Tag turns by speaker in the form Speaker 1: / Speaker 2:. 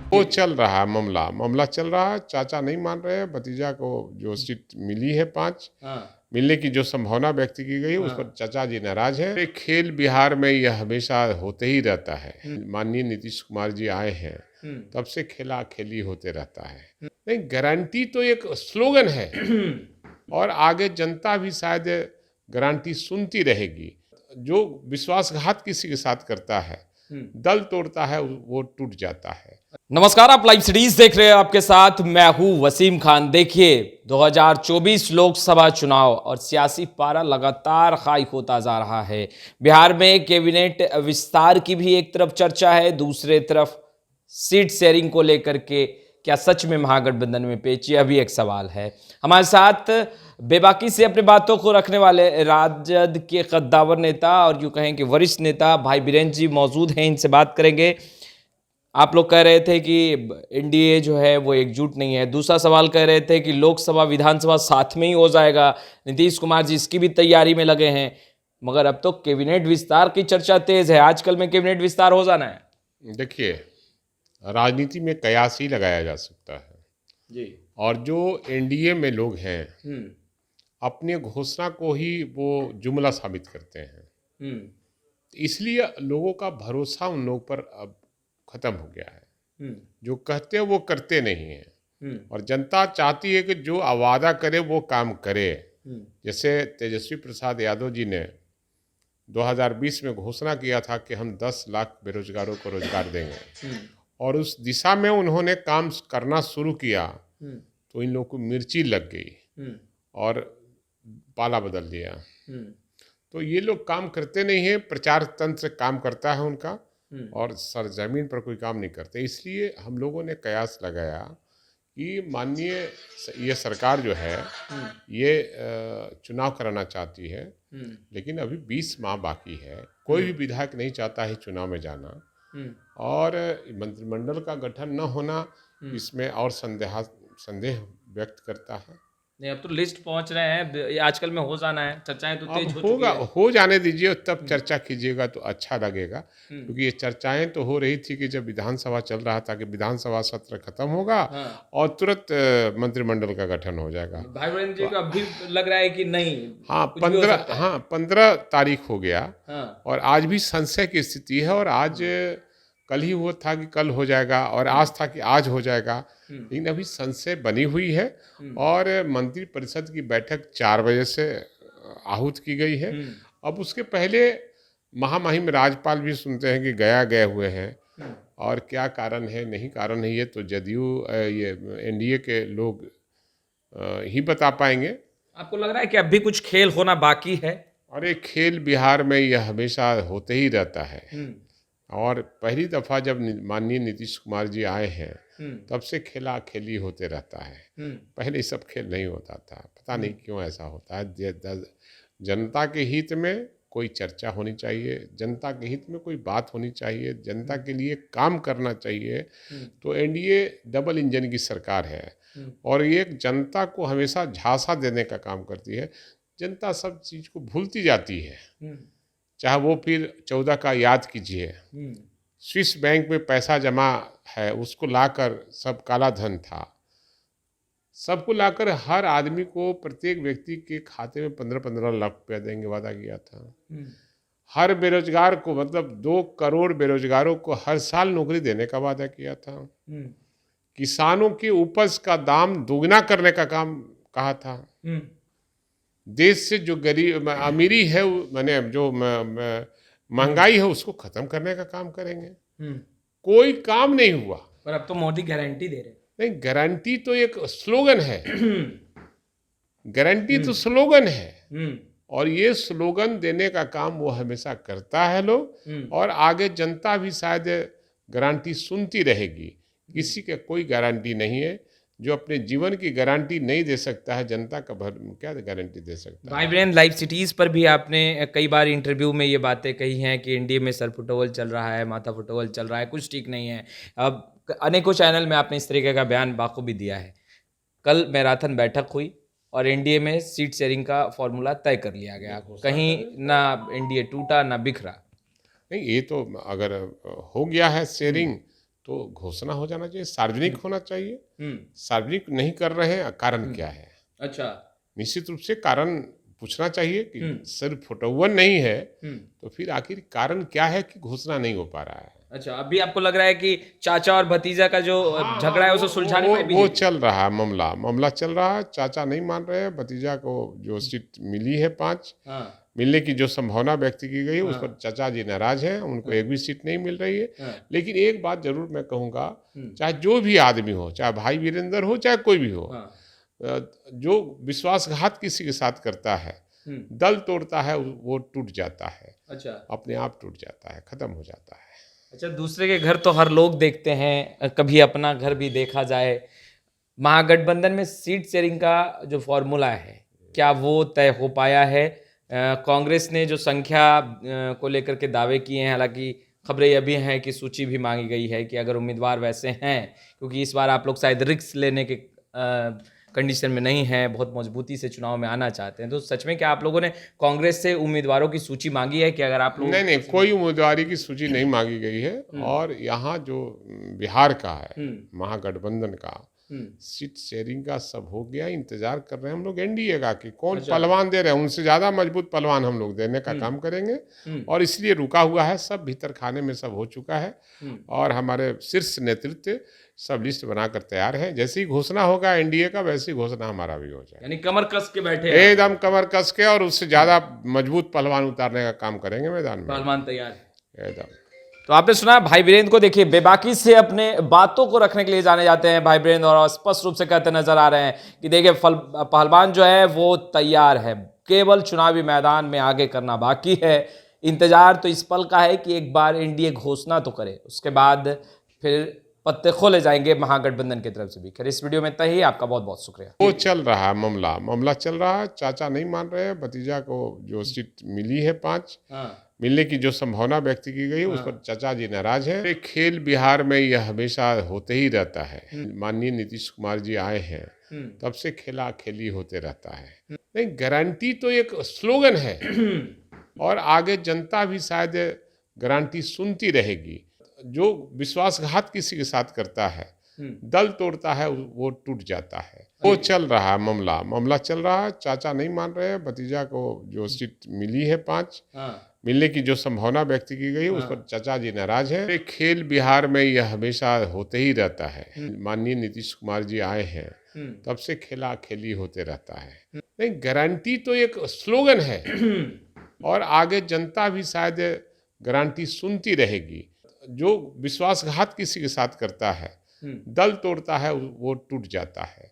Speaker 1: वो चल रहा है, मामला चल रहा है। चाचा नहीं मान रहे हैं, भतीजा को जो सीट मिली है 5 मिलने की जो संभावना व्यक्त की गई है उस पर चाचा जी नाराज हैं। खेल बिहार में यह हमेशा होते ही रहता है। माननीय नीतीश कुमार जी आए हैं तब से खेला खेली होते रहता है। नहीं, गारंटी तो एक स्लोगन है और आगे जनता भी शायद गारंटी सुनती रहेगी। जो विश्वासघात किसी के साथ करता है, दल तोड़ता है, वो टूट जाता है।
Speaker 2: नमस्कार, आप लाइव सीरीज देख रहे हैं, आपके साथ मैं हूं वसीम खान। देखिए, 2024 लोकसभा चुनाव और सियासी पारा लगातार हाई होता जा रहा है। बिहार में कैबिनेट विस्तार की भी एक तरफ चर्चा है, दूसरे तरफ सीट शेयरिंग को लेकर के क्या सच में महागठबंधन में पेच, यह भी एक सवाल है। हमारे साथ बेबाकी से अपने बातों को रखने वाले राजद के कद्दावर नेता और यूं कहें कि वरिष्ठ नेता भाई बीरेन्द्र जी मौजूद हैं, इनसे बात करेंगे। आप लोग कह रहे थे कि एनडीए जो है वो एकजुट नहीं है। दूसरा सवाल कह रहे थे कि लोकसभा विधानसभा साथ में ही हो जाएगा। नीतीश कुमार जी इसकी भी तैयारी में लगे हैं, मगर अब तो कैबिनेट विस्तार की चर्चा तेज है। आजकल में कैबिनेट विस्तार हो जाना है।
Speaker 1: देखिए, राजनीति में कयास ही लगाया जा सकता है
Speaker 2: जी।
Speaker 1: और जो एनडीए में लोग हैं अपनी घोषणा को ही वो जुमला साबित करते हैं। इसलिए लोगों का भरोसा उन लोगों पर अब खत्म हो गया है। जो कहते हैं वो करते नहीं हैं और जनता चाहती है कि जो वादा करे वो काम करे। जैसे तेजस्वी प्रसाद यादव जी ने 2020 में घोषणा किया था कि हम 10 लाख बेरोजगारों को रोजगार देंगे और उस दिशा में उन्होंने काम करना शुरू किया तो इन लोगों को मिर्ची लग गई और पाला बदल दिया। तो ये लोग काम करते नहीं है, प्रचार तंत्र काम करता है उनका और सरजमीन पर कोई काम नहीं करते। इसलिए हम लोगों ने कयास लगाया कि माननीय ये सरकार जो है ये चुनाव कराना चाहती है, लेकिन अभी 20 माह बाकी है। कोई भी विधायक नहीं चाहता है चुनाव में जाना और मंत्रिमंडल का गठन न होना इसमें और संदेह व्यक्त करता है।
Speaker 2: नहीं, अब तो लिस्ट पहुंच रहे हैं, आजकल में हो जाना है। चर्चाएं तो तेज हो
Speaker 1: होगा,
Speaker 2: चुकी है।
Speaker 1: हो जाने दीजिए, तब चर्चा कीजिएगा तो अच्छा लगेगा। क्योंकि ये चर्चाएं तो हो रही थी कि जब विधानसभा चल रहा था कि विधानसभा सत्र खत्म होगा और तुरंत मंत्रिमंडल का गठन हो जाएगा।
Speaker 2: भाई बहन जी को अभी लग रहा है कि नहीं।
Speaker 1: हाँ,
Speaker 2: कुछ भी हो सकता है।
Speaker 1: 15 तारीख हो गया और आज भी संशय की स्थिति है और आज कल ही वो था कि कल हो जाएगा और आज था कि आज हो जाएगा, लेकिन अभी संशय बनी हुई है और मंत्री परिषद की बैठक 4 बजे से आहूत की गई है। अब उसके पहले महामहिम राज्यपाल भी सुनते हैं कि गया गए हुए हैं और क्या कारण है नहीं कारण है ये तो जदयू ये एनडीए के लोग ही बता पाएंगे।
Speaker 2: आपको लग रहा है कि अभी कुछ खेल होना बाकी है?
Speaker 1: और ये खेल बिहार में यह हमेशा होते ही रहता है और पहली दफ़ा जब माननीय नीतीश कुमार जी आए हैं तब से खेला खेली होते रहता है। पहले सब खेल नहीं होता था, पता नहीं क्यों ऐसा होता है। जनता के हित में कोई चर्चा होनी चाहिए, जनता के हित में कोई बात होनी चाहिए, जनता के लिए काम करना चाहिए। तो एनडीए डबल इंजन की सरकार है और ये जनता को हमेशा झांसा देने का काम करती है। जनता सब चीज़ को भूलती जाती है, चाहे वो फिर 14 का याद कीजिए, स्विस बैंक में पैसा जमा है उसको लाकर सब काला धन था, सबको लाकर हर आदमी को प्रत्येक व्यक्ति के खाते में 15-15 लाख रुपया देंगे वादा किया था। हर बेरोजगार को मतलब 2 करोड़ बेरोजगारों को हर साल नौकरी देने का वादा किया था। किसानों की उपज का दाम दोगुना करने का काम कहा था। देश से जो गरीब अमीरी है माने जो महंगाई है उसको खत्म करने का काम करेंगे। कोई काम नहीं हुआ।
Speaker 2: पर अब तो मोदी गारंटी दे रहे हैं।
Speaker 1: नहीं, गारंटी तो एक स्लोगन है। गारंटी तो स्लोगन है और ये स्लोगन देने का काम वो हमेशा करता है लोग और आगे जनता भी शायद गारंटी सुनती रहेगी। किसी का कोई गारंटी नहीं है। जो अपने जीवन की गारंटी नहीं दे सकता है, जनता का क्या गारंटी दे सकता है।
Speaker 2: भाई बहन, लाइव सिटीज़ पर भी आपने कई बार इंटरव्यू में ये बातें कही हैं कि एनडीए में सर फुटबॉल चल रहा है, माथा फुटबॉल चल रहा है, कुछ ठीक नहीं है। अब अनेकों चैनल में आपने इस तरीके का बयान बाखूबी दिया है। कल मैराथन बैठक हुई और एनडीए में सीट शेयरिंग का फॉर्मूला तय कर लिया गया। कहीं ना एनडीए टूटा ना बिखरा।
Speaker 1: नहीं, ये तो अगर हो गया है शेयरिंग तो घोषणा हो जाना चाहिए, सार्वजनिक होना चाहिए। सार्वजनिक नहीं कर रहे हैं, कारण क्या है?
Speaker 2: अच्छा।
Speaker 1: निश्चित रूप से कारण पूछना चाहिए कि सिर्फ फोटोवन नहीं है, तो फिर आखिर कारण क्या है कि घोषणा नहीं हो पा रहा है?
Speaker 2: अच्छा, अभी आपको लग रहा है कि चाचा और भतीजा का जो झगड़ा है उसे सुलझाने में
Speaker 1: वो चल रहा है, मामला चल रहा है। चाचा नहीं मान रहे हैं, भतीजा को जो सीट मिली है 5 मिलने की जो संभावना व्यक्त की गई है उस पर चाचा जी नाराज हैं, उनको एक भी सीट नहीं मिल रही है। लेकिन एक बात जरूर मैं कहूँगा, चाहे जो भी आदमी हो, चाहे भाई वीरेंद्र हो, चाहे कोई भी हो, जो विश्वासघात किसी के साथ करता है, दल तोड़ता है, वो टूट जाता है। अच्छा, अपने आप टूट जाता है, खत्म हो जाता है।
Speaker 2: अच्छा, दूसरे के घर तो हर लोग देखते हैं, कभी अपना घर भी देखा जाए। महागठबंधन में सीट शेयरिंग का जो फॉर्मूला है, क्या वो तय हो पाया है? कांग्रेस ने जो संख्या को लेकर के दावे किए हैं, हालांकि खबरें यह भी हैं कि सूची भी मांगी गई है कि अगर उम्मीदवार वैसे हैं, क्योंकि इस बार आप लोग शायद रिस्क लेने के कंडीशन में नहीं हैं, बहुत मजबूती से चुनाव में आना चाहते हैं, तो सच में क्या आप लोगों ने कांग्रेस से उम्मीदवारों की सूची मांगी है कि अगर आप लोग?
Speaker 1: नहीं, कोई उम्मीदवारी की सूची नहीं मांगी गई है। और यहाँ जो बिहार का है महागठबंधन का सीट शेयरिंग का सब हो गया, इंतजार कर रहे हैं हम लोग एनडीए का कि कौन पहलवान दे रहे हैं, उनसे ज्यादा मजबूत पहलवान हम लोग देने का काम करेंगे। और इसलिए रुका हुआ है, सब भीतर खाने में सब हो चुका है और हमारे शीर्ष नेतृत्व सब लिस्ट बनाकर तैयार है। जैसी घोषणा होगा एनडीए का, वैसी घोषणा हमारा भी हो जाए।
Speaker 2: यानी कमर कस के बैठे,
Speaker 1: एकदम कमर कस के, और उससे ज्यादा मजबूत पहलवान उतारने का काम करेंगे मैदान में।
Speaker 2: पहलवान तैयार है
Speaker 1: एकदम।
Speaker 2: तो आपने सुना भाई वीरेंद्र को, देखिए बेबाकी से अपने बातों को रखने के लिए जाने जाते हैं भाई वीरेंद्र, और स्पष्ट रूप से कहते नजर आ रहे हैं कि देखिए पहलवान जो है वो तैयार है, केवल चुनावी मैदान में आगे करना बाकी है। इंतजार तो इस पल का है कि एक बार एनडीए घोषणा तो करे, उसके बाद फिर पत्ते खोले जाएंगे महागठबंधन की तरफ से भी। खैर, इस वीडियो में इतना ही, आपका बहुत बहुत शुक्रिया।
Speaker 1: वो चल रहा है, मामला चल रहा है। चाचा नहीं मान रहे हैं, भतीजा को जो सीट मिली है 5 मिलने की जो संभावना व्यक्त की गई है उस पर चाचा जी नाराज हैं। एक खेल बिहार में यह हमेशा होते ही रहता है। माननीय नीतीश कुमार जी आए हैं तब से खेला खेली होते रहता है। नहीं, गारंटी तो एक स्लोगन है और आगे जनता भी शायद गारंटी सुनती रहेगी। जो विश्वासघात किसी के साथ करता है, दल तोड़ता है, वो टूट जाता है। वो चल रहा है, मामला चल रहा है। चाचा नहीं मान रहे हैं, भतीजा को जो सीट मिली है 5 मिलने की जो संभावना व्यक्त की गई है उस पर चाचा जी नाराज हैं। एक खेल बिहार में यह हमेशा होते ही रहता है। माननीय नीतीश कुमार जी आए हैं तब से खेला खेली होते रहता है। नहीं, गारंटी तो एक स्लोगन है और आगे जनता भी शायद गारंटी सुनती रहेगी। जो विश्वासघात किसी के साथ करता है, दल तोड़ता है, वो टूट जाता है।